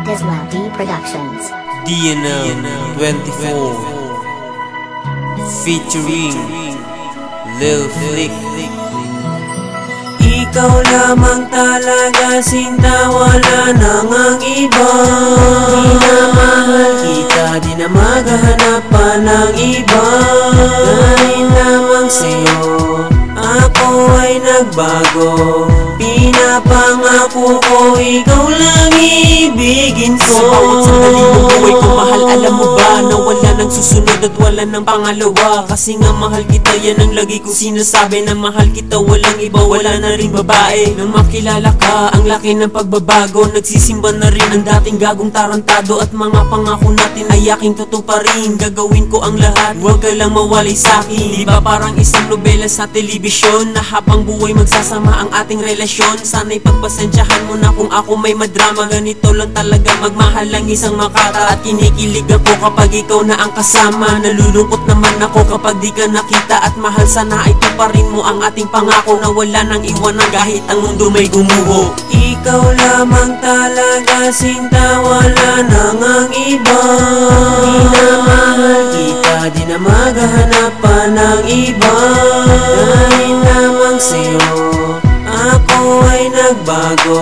Islapi Productions. DNL 24 featuring Lil Flick. Ikaw lamang talaga sinta, wala nang ang iba. Di na mahal kita, di na maghahanap pa ng iba. Dahil lamang sa'yo ako ay nagbago. Pinapangako ko, ikaw lang ibigin ko. Sa bawat sandali ng buhay ko, mahal, alam mo ba na wala nang susunod at wala nang pangalawa. Kasi nga mahal kita, yan ang lagi kong sinasabi. Na mahal kita, walang iba, wala na rin babae. Nang makilala ka, ang laki ng pagbabago. Nagsisimba na rin ang dating gagong tarantado. At mga pangako natin ay aking tutuparin. Gagawin ko ang lahat, huwag ka lang mawalay sa'kin. Di ba parang isang nobela sa telebisyon, na habang buhay magsasama ang ating relasyon. Sana'y pagpasensyahan mo na kung ako may madrama. Ganito lang talaga magmahal ang isang makata. At kinikilig ako kapag ikaw na ang kasama. Nalulungkot naman ako kapag di ka nakita. At mahal, sana ay tuparin mo ang ating pangako na wala nang iwanan kahit ang mundo may gumuho. Ikaw lamang talaga sinta, wala nang ang iba. Di na mahal kita, di na maghahanap pa ng iba. Dahil lamang sa'yo ako ay nagbago.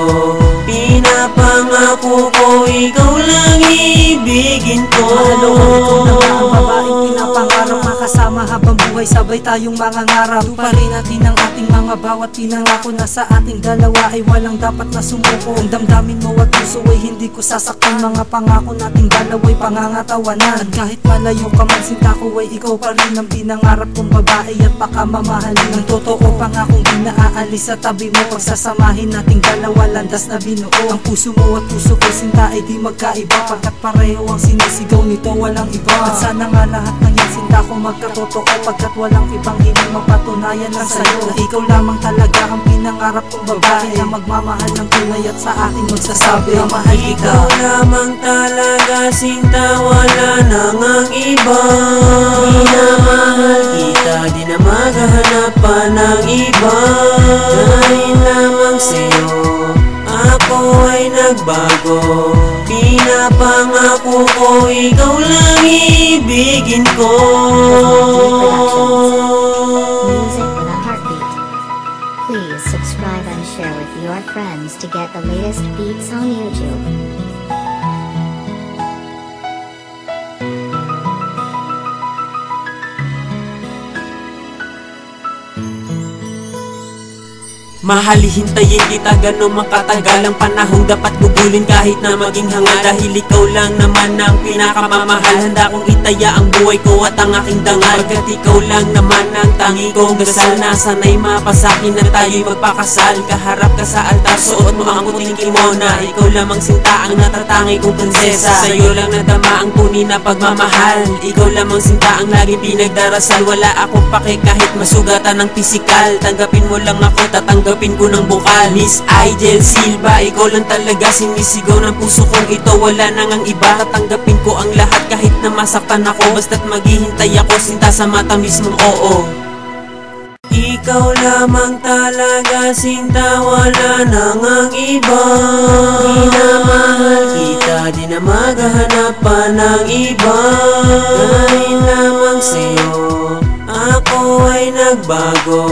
Pinapangako ko, ikaw lang ibigin ko. Ikaw na ba ang babaeng pinapangarap, makasama habang buhay, sabay tayong mangangarap. Tuparin natin ang ating mga bawat pinangako. Na sa ating dalawa ay walang dapat na sumuko. Ang damdamin mo at puso ay hindi ko sasaktan. Mga pangako nating dalawa'y pangangatawanan. At kahit malayo ka man sinta ko, ay ikaw pa rin ang pinangarap kong babae at pakamamahalin. Ang totoo pangakong di na aalis sa tabi mo. Pagsasamahin nating dalawa, landas na binuo. Ang puso mo at puso ko sinta ay di magkaiba. Pagkat pareho ang sinisigaw nito, walang iba. At sana nga lahat ng yan sinta ko magkatotoo. Pagkat walang ibang hiling mapatunayan lang sa'yo. Na ikaw lamang talaga ang pinangarap kong babae, na magmamahal ng tunay at sa akin magsasabi na mahal kita. Ikaw lamang talaga sinta, wala nang ang iba. Di na mahal kita, di na maghahanap pa ng iba. Dahil lamang sa'yo ako ay nagbago. Pinapangako ko, ikaw lang ibigin ko. Music with a heartbeat. Please subscribe and share with your friends to get the latest beats on YouTube. Mahal, hintayin kita gano'ng makatagal. Ang panahong dapat gugulin kahit na maging hanga. Dahil ikaw lang naman ang pinakamamahal. Handa kong itaya ang buhay ko at ang aking dangal. Pagkat ikaw lang naman ang tangi kong dasal. Na sana'y mapasakin na tayo'y magpakasal. Kaharap ka sa altar, suot mo ang puting kimona. Ikaw lamang sinta ang natatangi kong prinsesa. Sa'yo lang nadama ang tunay na pagmamahal. Ikaw lamang sinta ang lagi pinagdarasal. Wala akong pake kahit masugatan ng pisikal. Tanggapin mo lang ako, tatanggapin ko ng bukal. Miss Aijel Silva, ikaw lang talaga sinisigaw ng puso kong ito, wala nang ang iba. Tatanggapin ko ang lahat kahit na masaktan ako. Basta't maghihintay ako sinta sa mata mismong oo. Ikaw lamang talaga sinta, wala nang ang iba. Di na mahal kita, di na maghahanap pa ng iba. Dahil lamang sa'yo ako ay nagbago.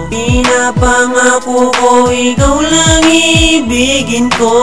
Pinapangako ko, ikaw lang ibigin ko.